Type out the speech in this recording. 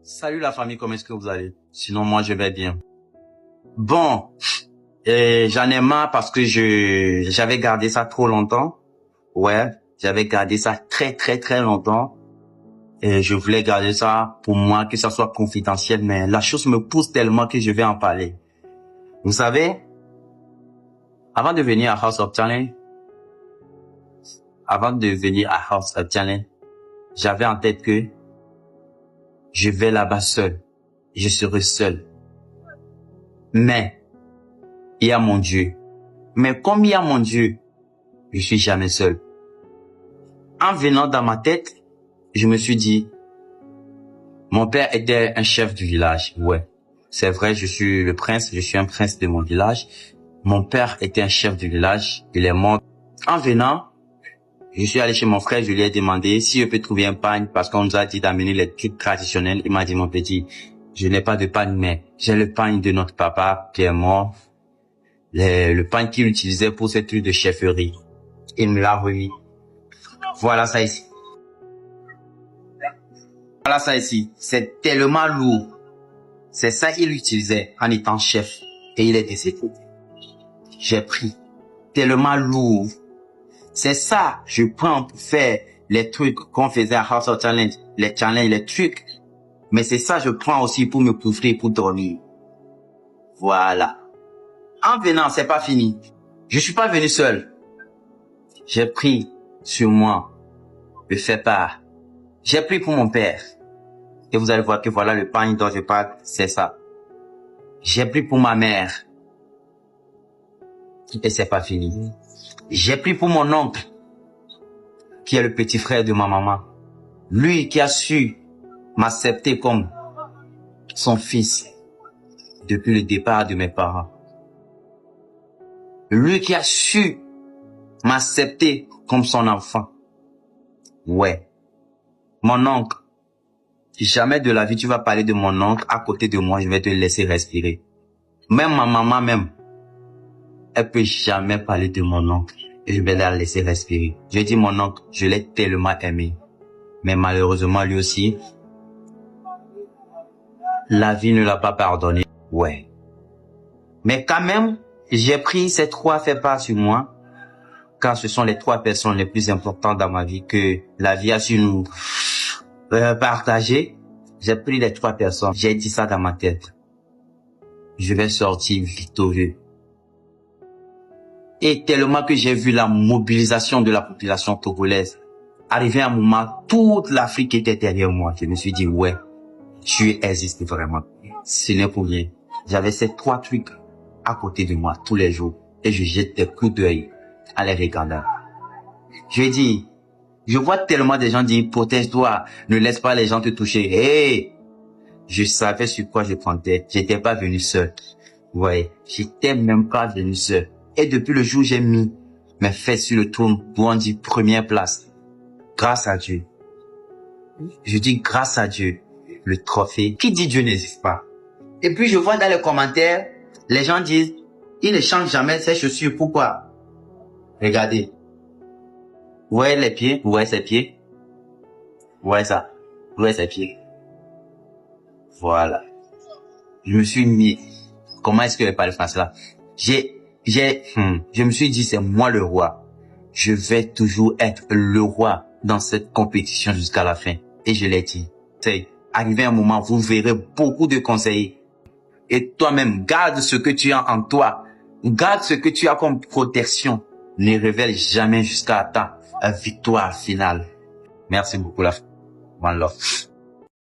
Salut la famille, comment est-ce que vous allez? Sinon, moi, je vais bien. Bon, j'en ai marre parce que j'avais gardé ça trop longtemps. Ouais, j'avais gardé ça très longtemps. Et je voulais garder ça pour moi, que ça soit confidentiel, mais la chose me pousse tellement que je vais en parler. Vous savez, avant de venir à House of Talent, j'avais en tête que je vais là-bas seul. Je serai seul. Mais, il y a mon Dieu. Mais comme il y a mon Dieu, je suis jamais seul. En venant dans ma tête, je me suis dit, mon père était un chef du village. Ouais, c'est vrai, je suis le prince, je suis un prince de mon village. Mon père était un chef du village, il est mort. En venant, je suis allé chez mon frère, je lui ai demandé si je peux trouver un pagne parce qu'on nous a dit d'amener les trucs traditionnels. Il m'a dit, mon petit, je n'ai pas de pagne, mais j'ai le pagne de notre papa qui est mort. Le pagne qu'il utilisait pour ces trucs de chefferie. Il me l'a remis. Voilà ça ici. Voilà ça ici. C'est tellement lourd. C'est ça qu'il utilisait en étant chef. Et il est décédé. J'ai pris. Tellement lourd. C'est ça, je prends pour faire les trucs qu'on faisait à House of Talent, les challenges, les trucs. Mais c'est ça, je prends aussi pour me couvrir, pour dormir. Voilà. En venant, c'est pas fini. Je suis pas venu seul. J'ai pris sur moi le fait part. J'ai pris pour mon père. Et vous allez voir que voilà le pagne dont je parle, c'est ça. J'ai pris pour ma mère. Et c'est pas fini. J'ai pris pour mon oncle, qui est le petit frère de ma maman. Lui qui a su m'accepter comme son fils depuis le départ de mes parents. Lui qui a su m'accepter comme son enfant. Ouais. Mon oncle. Jamais de la vie tu vas parler de mon oncle à côté de moi, je vais te laisser respirer. Même ma maman même, elle peut jamais parler de mon oncle et je vais la laisser respirer. Je dis mon oncle, je l'ai tellement aimé. Mais malheureusement lui aussi, la vie ne l'a pas pardonné. Ouais. Mais quand même, j'ai pris ces trois faits part sur moi, car ce sont les trois personnes les plus importantes dans ma vie que la vie a su nous partager. J'ai pris les trois personnes, j'ai dit ça dans ma tête. Je vais sortir victorieux. Et tellement que j'ai vu la mobilisation de la population togolaise, arrivé à un moment, toute l'Afrique était derrière moi. Je me suis dit, ouais, tu existes vraiment. Ce n'est pour rien. J'avais ces trois trucs à côté de moi tous les jours. Et je jette des coups d'œil à les regardant. Je dis, je vois tellement de gens dire, protège-toi, ne laisse pas les gens te toucher. Hey! Je savais sur quoi je comptais. J'étais pas venu seul. Ouais, j'étais même pas venu seul. Et depuis le jour où j'ai mis mes fesses sur le trône pour on dit première place, grâce à Dieu. Je dis grâce à Dieu, le trophée. Qui dit Dieu n'existe pas? Et puis je vois dans les commentaires, les gens disent, il ne change jamais ses chaussures. Pourquoi? Regardez. Ouais les pieds, ouais ses pieds. Ouais ça, ouais ses pieds. Voilà. Je me suis mis, comment est-ce que je parle français là? Je me suis dit, c'est moi le roi. Je vais toujours être le roi dans cette compétition jusqu'à la fin. Et je l'ai dit. C'est arrivé un moment, vous verrez beaucoup de conseillers. Et toi-même, garde ce que tu as en toi. Garde ce que tu as comme protection. Ne révèle jamais jusqu'à ta victoire finale. Merci beaucoup, la one love.